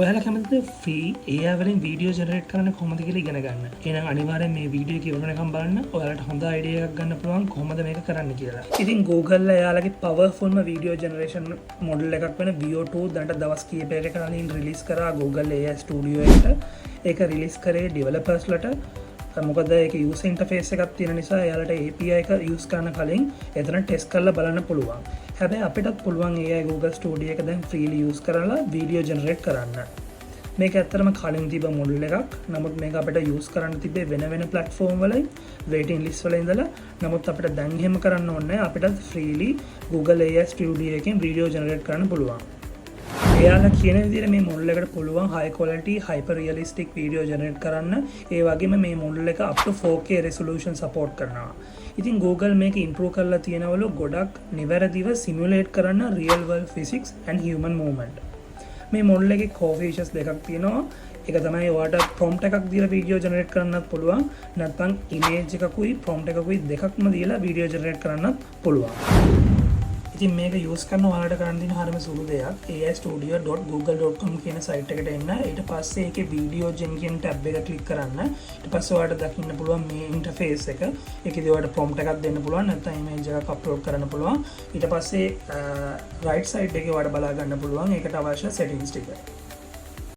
ඔයාලා කැමතිද free AI වලින් වීඩියෝ ජෙනරේට් කරන්න කොහොමද කියලා ඉගෙන ගන්න. එහෙනම් අනිවාර්යෙන් මේ වීඩියෝ එක ඉවරනකම් බලන්න. ඔයාලට හොඳ අයිඩියා එකක් ගන්න පුළුවන් කොහොමද මේක කරන්න කියලා. ඉතින් Google ලා එයාලගේ පවර්ෆුල්ම වීඩියෝ ජෙනරේෂන් මොඩල් එකක් වෙන VO2 දැන්ට දවස් කිහිපයකට කලින් රිලීස් කරා Google AI Studio එකට. ඒක රිලීස් කරේ ඩෙවලොපර්ස් ලට. මොකද ඒක යුසර් ඉන්ටර්ෆේස් එකක් තියෙන නිසා එයාලට API එක යූස් කරන්න කලින් එතන ටෙස්ට් කරලා බලන්න පුළුවන්. හැබැයි අපිටත් පුළුවන් AI Google Studio එක දැන් ෆ්‍රීලි යූස් කරලා වීඩියෝ ජෙනරේට් කරන්න. මේක ඇත්තටම කලින් තිබ්බ මොඩල් එකක්. නමුත් මේක අපිට යූස් කරන්න තිබ්බේ වෙන ප්ලැට්ෆෝම් වල වේටින් ලිස්ට් වල ඉඳලා. නමුත් අපිට දැන් එහෙම කරන්න ඕනේ නැහැ. අපිට ෆ්‍රීලි Google AI Studio එකෙන් වීඩියෝ ජෙනරේට් කරන්න පුළුවන්. එයාලා කියන විදිහට මේ මොඩල් එකට පුළුවන් high quality hyper realistic video generate කරන්න. ඒ වගේම මේ මොඩල් එක up to 4K resolution support කරනවා. ඉතින් Google මේක improve කරලා තියෙනවලු ගොඩක් නිවැරදිව simulate කරන්න real world physics and human movement. මේ මොඩල් එකේ core features දෙකක් තියෙනවා. එක තමයි ඔයාලට prompt එකක් දීලා video generate කරන්නත් පුළුවන්. නැත්නම් image එකකුයි prompt එකකුයි දෙකක්ම දීලා video generate කරන්නත් පුළුවන්. ඉතින් මේක යූස් කරන ඔයාලට කරන්න තියෙන හරිම සුළු දෙයක් aistudio.google.com කියන සයිට් එකට එන්න. ඊට පස්සේ ඒකේ video gen කියන ටැබ් එක ක්ලික් කරන්න. ඊට පස්සේ ඔයාලට දකින්න පුළුවන් මේ ඉන්ටර්ෆේස් එක. ඒකේදී ඔයාලට prompt එකක් දෙන්න පුළුවන් නැත්නම් image එකක් අප්ලෝඩ් කරන්න පුළුවන්. ඊට පස්සේ right side එකේ ඔයාලට බලා ගන්න පුළුවන් ඒකට අවශ්‍ය settings ටික.